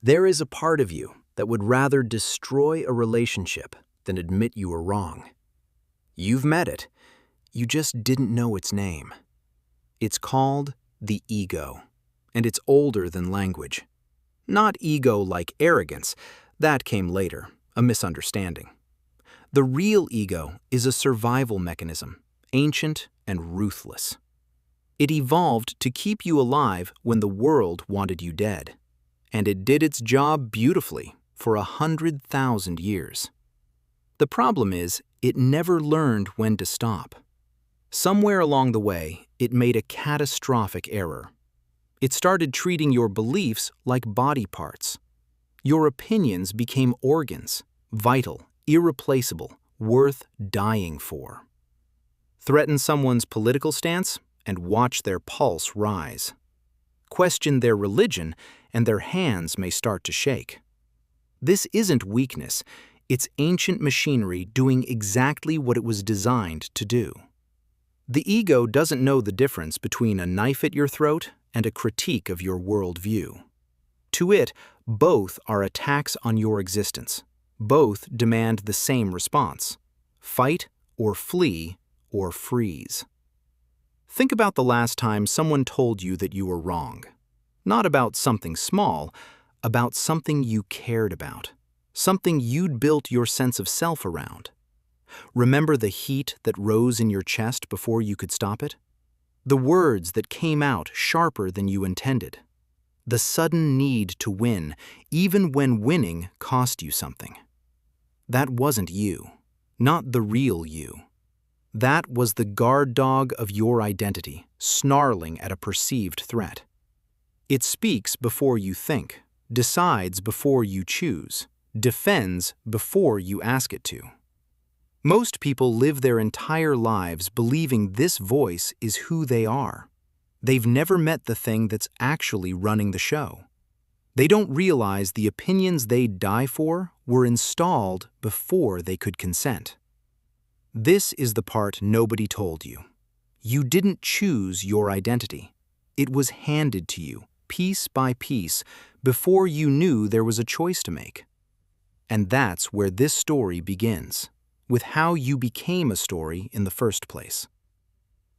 There is a part of you that would rather destroy a relationship than admit you were wrong. You've met it. You just didn't know its name. It's called the ego, and it's older than language. Not ego like arrogance. That came later, a misunderstanding. The real ego is a survival mechanism, ancient and ruthless. It evolved to keep you alive when the world wanted you dead. And it did its job beautifully for 100,000 years. The problem is, it never learned when to stop. Somewhere along the way, it made a catastrophic error. It started treating your beliefs like body parts. Your opinions became organs, vital, irreplaceable, worth dying for. Threaten someone's political stance and watch their pulse rise. Question their religion and their hands may start to shake. This isn't weakness, it's ancient machinery doing exactly what it was designed to do. The ego doesn't know the difference between a knife at your throat and a critique of your worldview. To it, both are attacks on your existence. Both demand the same response: fight or flee or freeze. Think about the last time someone told you that you were wrong. Not about something small, about something you cared about, something you'd built your sense of self around. Remember the heat that rose in your chest before you could stop it? The words that came out sharper than you intended. The sudden need to win, even when winning cost you something. That wasn't you, not the real you. That was the guard dog of your identity, snarling at a perceived threat. It speaks before you think, decides before you choose, defends before you ask it to. Most people live their entire lives believing this voice is who they are. They've never met the thing that's actually running the show. They don't realize the opinions they'd die for were installed before they could consent. This is the part nobody told you. You didn't choose your identity. It was handed to you, piece by piece, before you knew there was a choice to make. And that's where this story begins, with how you became a story in the first place.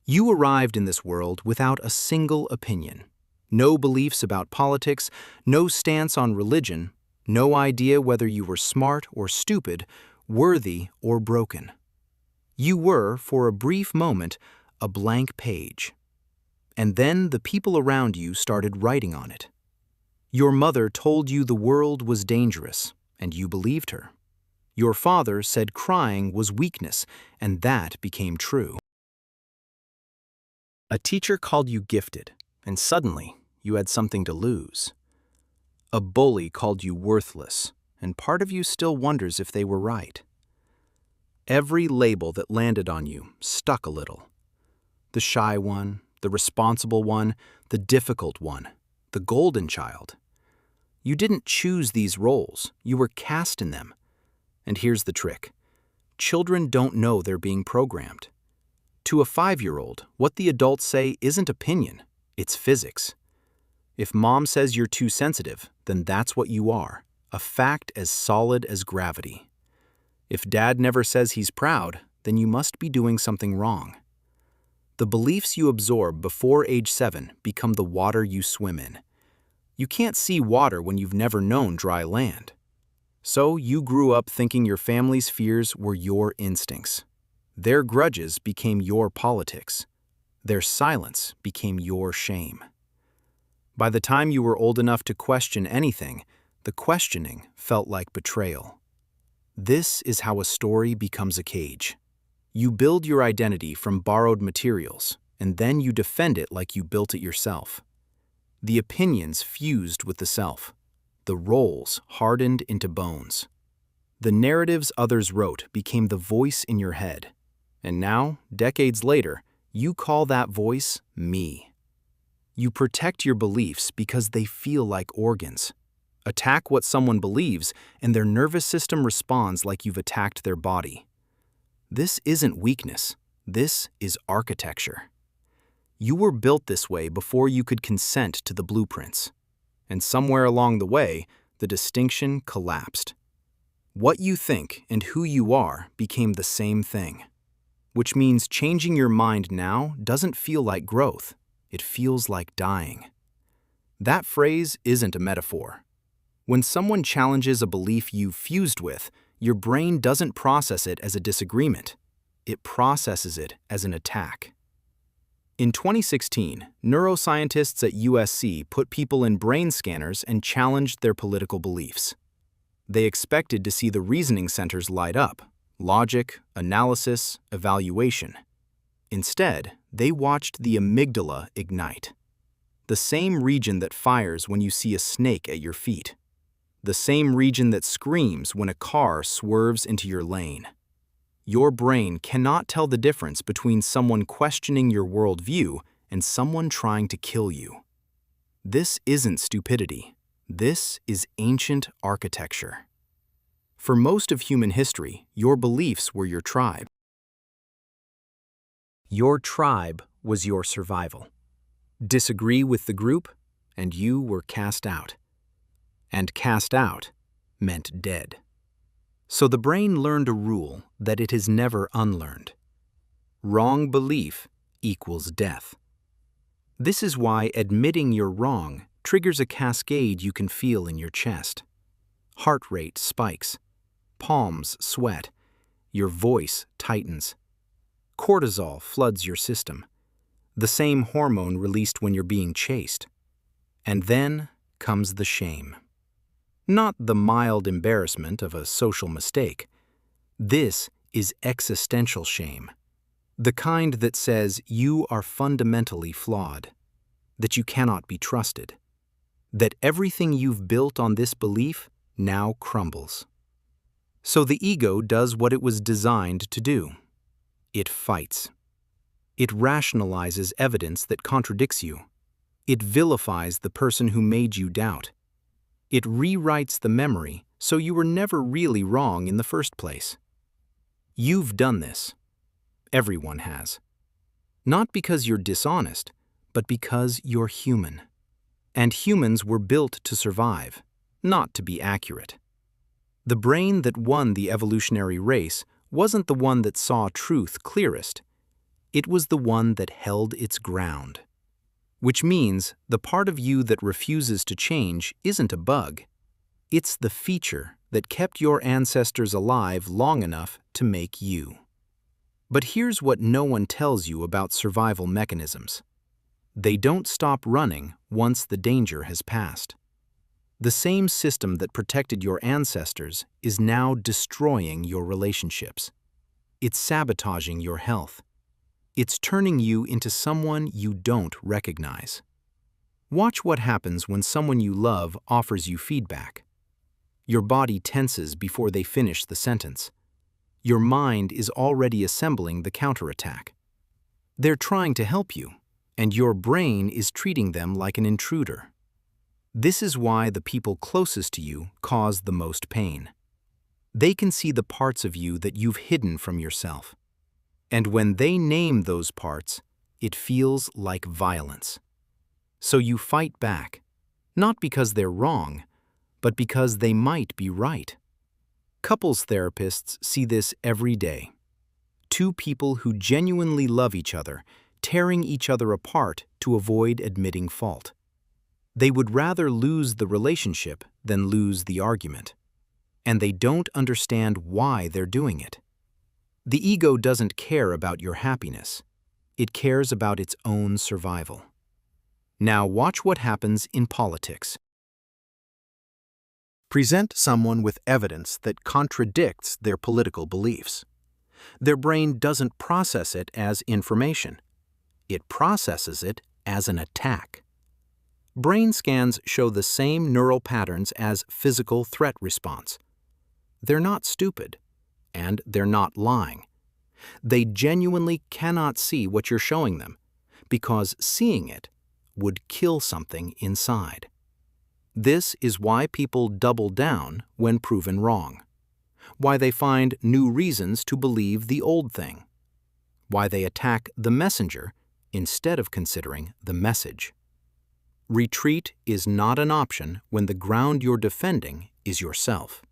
You arrived in this world without a single opinion, no beliefs about politics, no stance on religion, no idea whether you were smart or stupid, worthy or broken. You were, for a brief moment, a blank page. And then the people around you started writing on it. Your mother told you the world was dangerous, and you believed her. Your father said crying was weakness, and that became true. A teacher called you gifted, and suddenly you had something to lose. A bully called you worthless, and part of you still wonders if they were right. Every label that landed on you stuck a little. The shy one, the responsible one, the difficult one, the golden child. You didn't choose these roles, you were cast in them. And here's the trick. Children don't know they're being programmed. To a 5-year-old, what the adults say isn't opinion, it's physics. If mom says you're too sensitive, then that's what you are, a fact as solid as gravity. If dad never says he's proud, then you must be doing something wrong. The beliefs you absorb before age 7 become the water you swim in. You can't see water when you've never known dry land. So you grew up thinking your family's fears were your instincts. Their grudges became your politics. Their silence became your shame. By the time you were old enough to question anything, the questioning felt like betrayal. This is how a story becomes a cage. You build your identity from borrowed materials, and then you defend it like you built it yourself. The opinions fused with the self. The roles hardened into bones. The narratives others wrote became the voice in your head. And now, decades later, you call that voice me. You protect your beliefs because they feel like organs. Attack what someone believes, and their nervous system responds like you've attacked their body. This isn't weakness. This is architecture. You were built this way before you could consent to the blueprints. And somewhere along the way, the distinction collapsed. What you think and who you are became the same thing, which means changing your mind now doesn't feel like growth, it feels like dying. That phrase isn't a metaphor. When someone challenges a belief you've fused with, your brain doesn't process it as a disagreement. It processes it as an attack. In 2016, neuroscientists at USC put people in brain scanners and challenged their political beliefs. They expected to see the reasoning centers light up: logic, analysis, evaluation. Instead, they watched the amygdala ignite. The same region that fires when you see a snake at your feet. The same region that screams when a car swerves into your lane. Your brain cannot tell the difference between someone questioning your worldview and someone trying to kill you. This isn't stupidity. This is ancient architecture. For most of human history, your beliefs were your tribe. Your tribe was your survival. Disagree with the group, and you were cast out. And cast out meant dead. So the brain learned a rule that it has never unlearned. Wrong belief equals death. This is why admitting you're wrong triggers a cascade you can feel in your chest. Heart rate spikes. Palms sweat. Your voice tightens. Cortisol floods your system, the same hormone released when you're being chased. And then comes the shame. Not the mild embarrassment of a social mistake. This is existential shame. The kind that says you are fundamentally flawed, that you cannot be trusted, that everything you've built on this belief now crumbles. So the ego does what it was designed to do. It fights. It rationalizes evidence that contradicts you. It vilifies the person who made you doubt. It rewrites the memory so you were never really wrong in the first place. You've done this. Everyone has. Not because you're dishonest, but because you're human. And humans were built to survive, not to be accurate. The brain that won the evolutionary race wasn't the one that saw truth clearest. It was the one that held its ground. Which means the part of you that refuses to change isn't a bug. It's the feature that kept your ancestors alive long enough to make you. But here's what no one tells you about survival mechanisms. They don't stop running once the danger has passed. The same system that protected your ancestors is now destroying your relationships. It's sabotaging your health. It's turning you into someone you don't recognize. Watch what happens when someone you love offers you feedback. Your body tenses before they finish the sentence. Your mind is already assembling the counterattack. They're trying to help you, and your brain is treating them like an intruder. This is why the people closest to you cause the most pain. They can see the parts of you that you've hidden from yourself. And when they name those parts, it feels like violence. So you fight back, not because they're wrong, but because they might be right. Couples therapists see this every day. Two people who genuinely love each other, tearing each other apart to avoid admitting fault. They would rather lose the relationship than lose the argument. And they don't understand why they're doing it. The ego doesn't care about your happiness. It cares about its own survival. Now watch what happens in politics. Present someone with evidence that contradicts their political beliefs. Their brain doesn't process it as information. It processes it as an attack. Brain scans show the same neural patterns as physical threat response. They're not stupid, and they're not lying. They genuinely cannot see what you're showing them, because seeing it would kill something inside. This is why people double down when proven wrong, why they find new reasons to believe the old thing, why they attack the messenger instead of considering the message. Retreat is not an option when the ground you're defending is yourself.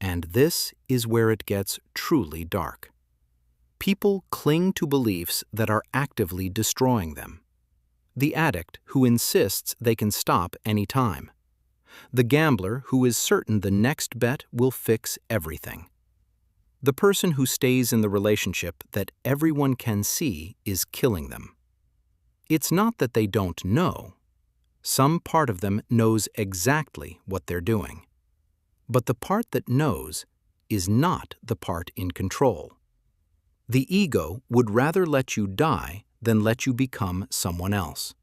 And this is where it gets truly dark. People cling to beliefs that are actively destroying them. The addict who insists they can stop any time. The gambler who is certain the next bet will fix everything. The person who stays in the relationship that everyone can see is killing them. It's not that they don't know. Some part of them knows exactly what they're doing. But the part that knows is not the part in control. The ego would rather let you die than let you become someone else.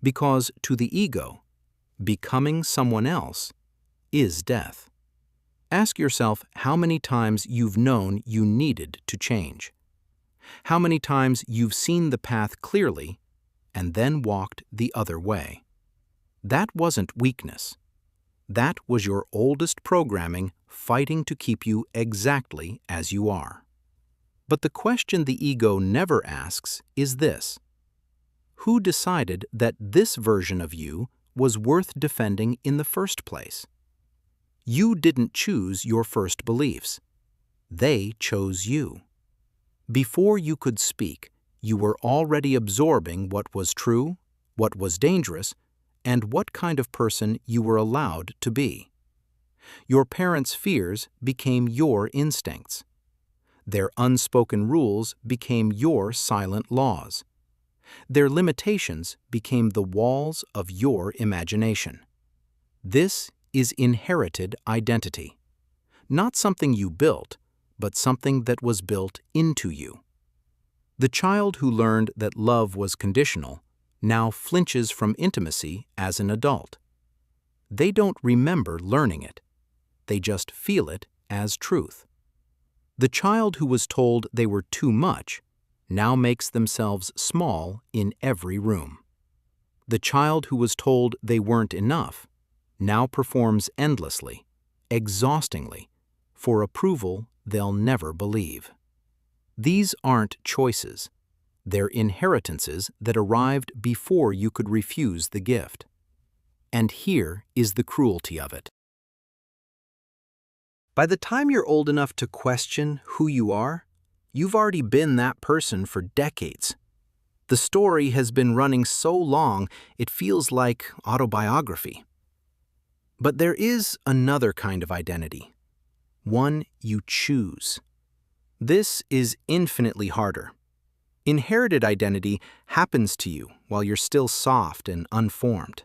Because to the ego, becoming someone else is death. Ask yourself how many times you've known you needed to change. How many times you've seen the path clearly and then walked the other way. That wasn't weakness. That was your oldest programming fighting to keep you exactly as you are. But the question the ego never asks is this: who decided that this version of you was worth defending in the first place? You didn't choose your first beliefs. They chose you. Before you could speak, you were already absorbing what was true, what was dangerous, and what kind of person you were allowed to be. Your parents' fears became your instincts. Their unspoken rules became your silent laws. Their limitations became the walls of your imagination. This is inherited identity. Not something you built, but something that was built into you. The child who learned that love was conditional now flinches from intimacy as an adult. They don't remember learning it. They just feel it as truth. The child who was told they were too much now makes themselves small in every room. The child who was told they weren't enough now performs endlessly, exhaustingly, for approval they'll never believe. These aren't choices. They're inheritances that arrived before you could refuse the gift. And here is the cruelty of it. By the time you're old enough to question who you are, you've already been that person for decades. The story has been running so long, it feels like autobiography. But there is another kind of identity, one you choose. This is infinitely harder. Inherited identity happens to you while you're still soft and unformed.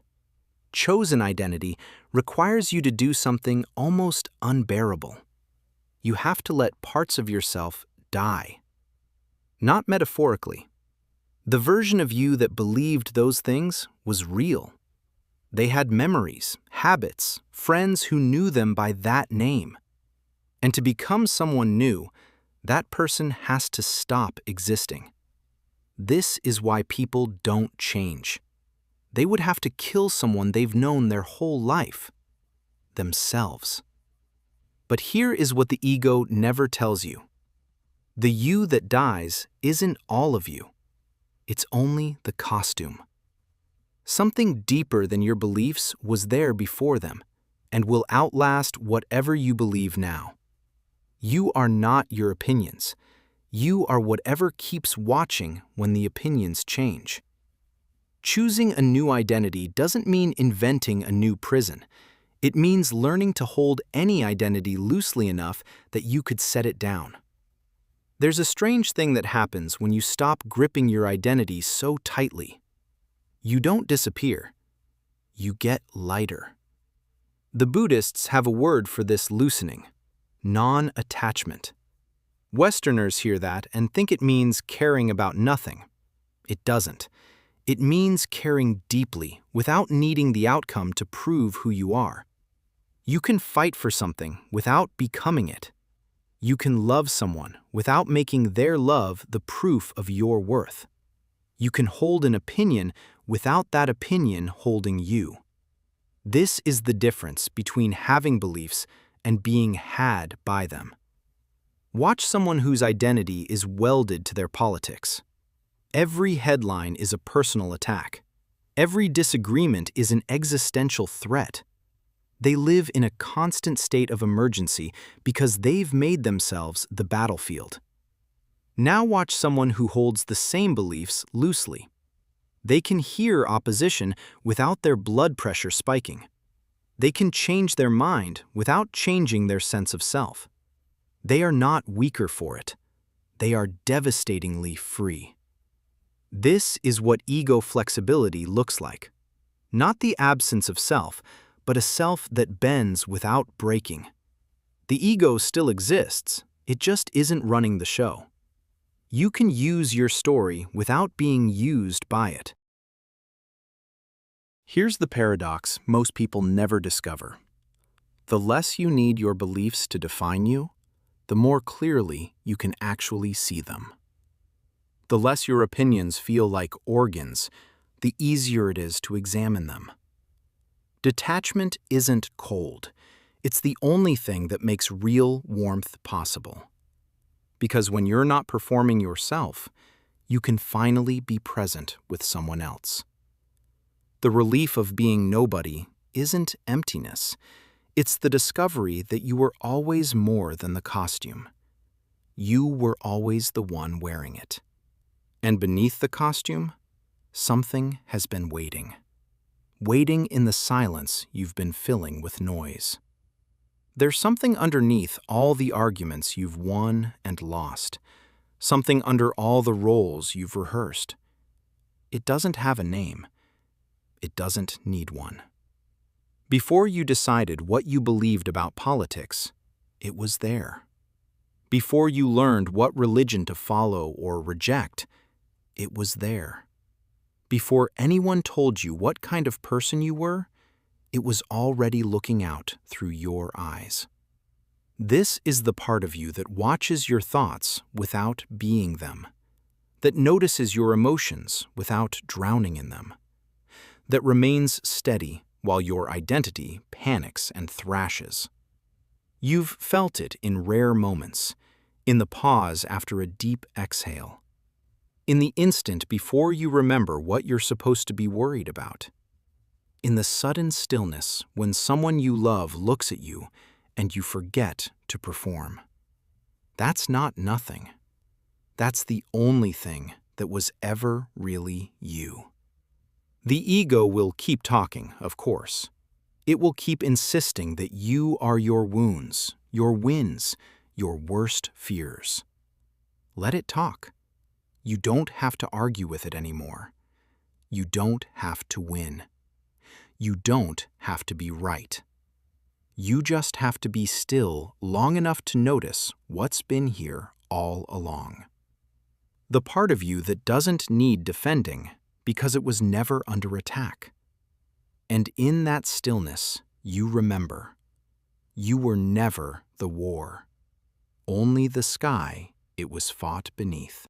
Chosen identity requires you to do something almost unbearable. You have to let parts of yourself die. Not metaphorically. The version of you that believed those things was real. They had memories, habits, friends who knew them by that name. And to become someone new, that person has to stop existing. This is why people don't change. They would have to kill someone they've known their whole life, themselves. But here is what the ego never tells you. The you that dies isn't all of you. It's only the costume. Something deeper than your beliefs was there before them and will outlast whatever you believe now. You are not your opinions. You are whatever keeps watching when the opinions change. Choosing a new identity doesn't mean inventing a new prison. It means learning to hold any identity loosely enough that you could set it down. There's a strange thing that happens when you stop gripping your identity so tightly. You don't disappear. You get lighter. The Buddhists have a word for this loosening: non-attachment. Westerners hear that and think it means caring about nothing. It doesn't. It means caring deeply without needing the outcome to prove who you are. You can fight for something without becoming it. You can love someone without making their love the proof of your worth. You can hold an opinion without that opinion holding you. This is the difference between having beliefs and being had by them. Watch someone whose identity is welded to their politics. Every headline is a personal attack. Every disagreement is an existential threat. They live in a constant state of emergency because they've made themselves the battlefield. Now watch someone who holds the same beliefs loosely. They can hear opposition without their blood pressure spiking. They can change their mind without changing their sense of self. They are not weaker for it. They are devastatingly free. This is what ego flexibility looks like. Not the absence of self, but a self that bends without breaking. The ego still exists, it just isn't running the show. You can use your story without being used by it. Here's the paradox most people never discover. The less you need your beliefs to define you, the more clearly you can actually see them. The less your opinions feel like organs, the easier it is to examine them. Detachment isn't cold. It's the only thing that makes real warmth possible. Because when you're not performing yourself, you can finally be present with someone else. The relief of being nobody isn't emptiness. It's the discovery that you were always more than the costume. You were always the one wearing it. And beneath the costume, something has been waiting. Waiting in the silence you've been filling with noise. There's something underneath all the arguments you've won and lost. Something under all the roles you've rehearsed. It doesn't have a name. It doesn't need one. Before you decided what you believed about politics, it was there. Before you learned what religion to follow or reject, it was there. Before anyone told you what kind of person you were, it was already looking out through your eyes. This is the part of you that watches your thoughts without being them, that notices your emotions without drowning in them, that remains steady while your identity panics and thrashes. You've felt it in rare moments, in the pause after a deep exhale, in the instant before you remember what you're supposed to be worried about, in the sudden stillness when someone you love looks at you and you forget to perform. That's not nothing. That's the only thing that was ever really you. The ego will keep talking, of course. It will keep insisting that you are your wounds, your wins, your worst fears. Let it talk. You don't have to argue with it anymore. You don't have to win. You don't have to be right. You just have to be still long enough to notice what's been here all along. The part of you that doesn't need defending because it was never under attack. And in that stillness, you remember, you were never the war, only the sky it was fought beneath.